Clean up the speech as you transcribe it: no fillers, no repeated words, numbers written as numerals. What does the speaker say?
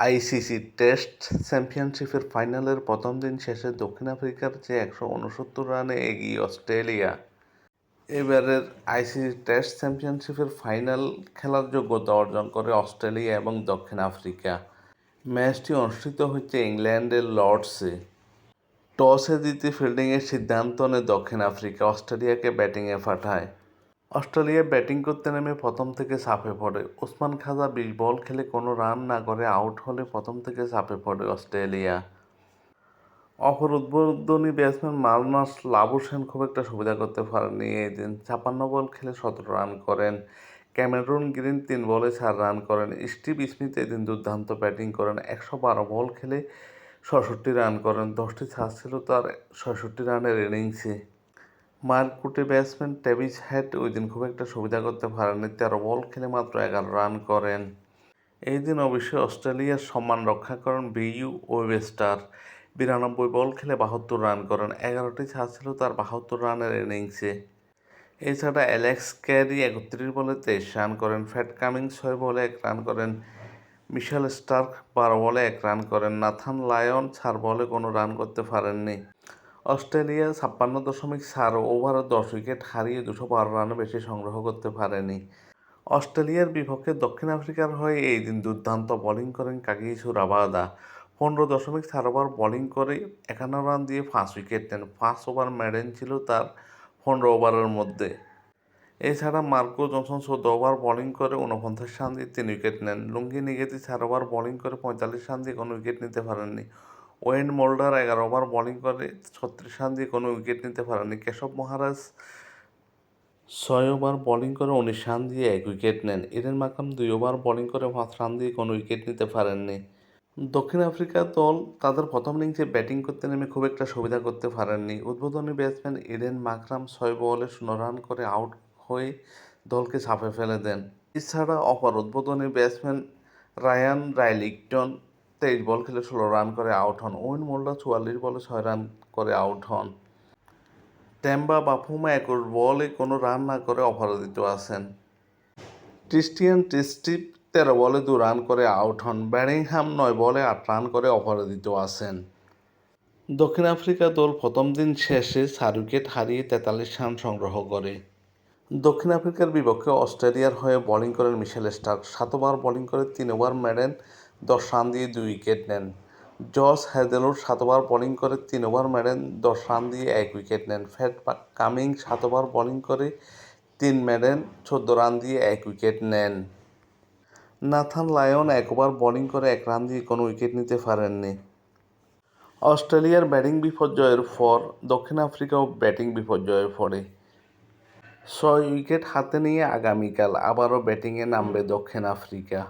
ICC test চ্যাম্পিয়নশিপের ফাইনালের প্রথম দিন শেষে দক্ষিণ আফ্রিকার চেয়ে 169 রানে এগিয়ে অস্ট্রেলিয়া। এবারের আইসিসি টেস্ট চ্যাম্পিয়নশিপের ফাইনাল খেলার যোগ্যতা অর্জন করে অস্ট্রেলিয়া এবং দক্ষিণ আফ্রিকা। ম্যাচটি অনুষ্ঠিত হচ্ছে ইংল্যান্ডের লর্ডসে। টসে জিতে ফিল্ডিংয়ের সিদ্ধান্ত নেয় দক্ষিণ আফ্রিকা, অস্ট্রেলিয়াকে ব্যাটিংয়ে পাঠায়। অস্ট্রেলিয়া ব্যাটিং করতে নেমে প্রথম থেকে চাপে পড়ে। উসমান খাজা 20 বল খেলে কোনো রান না করে আউট হলে প্রথম থেকে চাপে পড়ে অস্ট্রেলিয়া। অপর উদ্বোধনী ব্যাটসম্যান মার্নাস লাবুশেন খুব একটা সুবিধা করতে পারেননি এই দিন। 56 বল খেলে 17 রান করেন। ক্যামেরুন গ্রিন 3 বলে 4 রান করেন। স্টিভ স্মিথ এদিন দুর্দান্ত ব্যাটিং করেন। 112 বল খেলে 67 রান করেন। 10টি ছাড় ছিল তার 66 রানের ইনিংসে। মারকুটে ব্যাটসম্যান ট্রেভিস হেড ওই দিন খুব একটা সুবিধা করতে পারেননি। 13 বল খেলে মাত্র 11 রান করেন। এই দিন অবশ্যই অস্ট্রেলিয়ার সম্মান রক্ষা করেন বিইউ ওয়েবস্টার। 92 বল খেলে 72 রান করেন। 11টি ছাড় ছিল তার 72 রানের ইনিংসে। এছাড়া অ্যালেক্স ক্যারি 31 বলে 23 রান করেন। ফ্যাট কামিন্স 6 বলে 1 রান করেন। মিশেল স্টার্ক 12 বলে 1 রান করেন। নাথান লায়ন 4 বলে কোনো রান করতে পারেননি। অস্ট্রেলিয়া 56.4 ওভারে 10 উইকেট হারিয়ে 212 রানে বেশি সংগ্রহ করতে পারেনি। অস্ট্রেলিয়ার বিপক্ষে দক্ষিণ আফ্রিকার হয়ে এই দিন দুর্দান্ত বোলিং করেন কাগিসো রাবাদা। 15.4 ওভার বোলিং করে 51 রান দিয়ে 5 উইকেট নেন। 5 ওভার মেডেন ছিল তার 15 ওভারের মধ্যে। এছাড়া মার্কো জনসন 14 ওভার বোলিং করে 49 রান দিয়ে 3 উইকেট নেন। লুঙ্গি নিগেতি 4 ওভার বোলিং করে 45 রান দিয়ে কোনো উইকেট নিতে পারেননি। ওয়েন মোল্ডার 11 ওভার বোলিং করে 36 রান দিয়ে কোনো উইকেট নিতে পারেননি। কেশব মহারাজ 6 ওভার বোলিং করে 19 রান দিয়ে 1 উইকেট নেন। ইডেন মার্ক্রাম 2 ওভার বোলিং করে 5 রান দিয়ে কোনো উইকেট নিতে পারেননি। দক্ষিণ আফ্রিকা দল তাদের প্রথম ইনিংসে ব্যাটিং করতে নেমে খুব একটা সুবিধা করতে পারেননি। উদ্বোধনী ব্যাটসম্যান ইডেন মার্ক্রাম 6 বলে 0 রান করে আউট হয়ে দলকে চাপে ফেলে দেন। এছাড়া অপর উদ্বোধনী ব্যাটসম্যান রায়ান রাইলিংটন 23 বল খেলে 16 রান করে আউট হন। ওয়েন মোল্ডার 44 বলে 6 রান করে আউট হন। টেম্বা বাফুমা 21 বলে কোনো রান না করে অপরাজিত আছেন। ক্রিস্টিয়ান স্টিভ 13 বলে 2 রান করে আউট হন। বেরিংহাম 9 বলে 8 রান করে অপরাজিত আছেন। দক্ষিণ আফ্রিকা দল প্রথম দিন শেষে 4 উইকেট হারিয়ে 43 রান সংগ্রহ করে। দক্ষিণ আফ্রিকার বিপক্ষে অস্ট্রেলিয়ার হয়ে বোলিং করেন মিশেল স্টার্ক। 7 ওভার বোলিং করে 3 ওভার মেডেন 10 রান দিয়ে 2 উইকেট নেন। জস হ্যাজেলউড 7 ওভার বোলিং করে 3 ওভার মেডেন 10 রান দিয়ে 1 উইকেট নেন। ফ্যাট কামিন্স 7 ওভার বোলিং করে 3 মেডেন 14 রান দিয়ে 1 উইকেট নেন। নাথান লায়ন 1 ওভার বোলিং করে 1 রান দিয়ে কোনো উইকেট নিতে পারেননি। অস্ট্রেলিয়ার ব্যাটিং বিপর্যয়ের পর দক্ষিণ আফ্রিকাও ব্যাটিং বিপর্যয়ে পড়ে। 6 উইকেট হাতে নিয়ে আগামীকাল আবারও ব্যাটিংয়ে নামবে দক্ষিণ আফ্রিকা।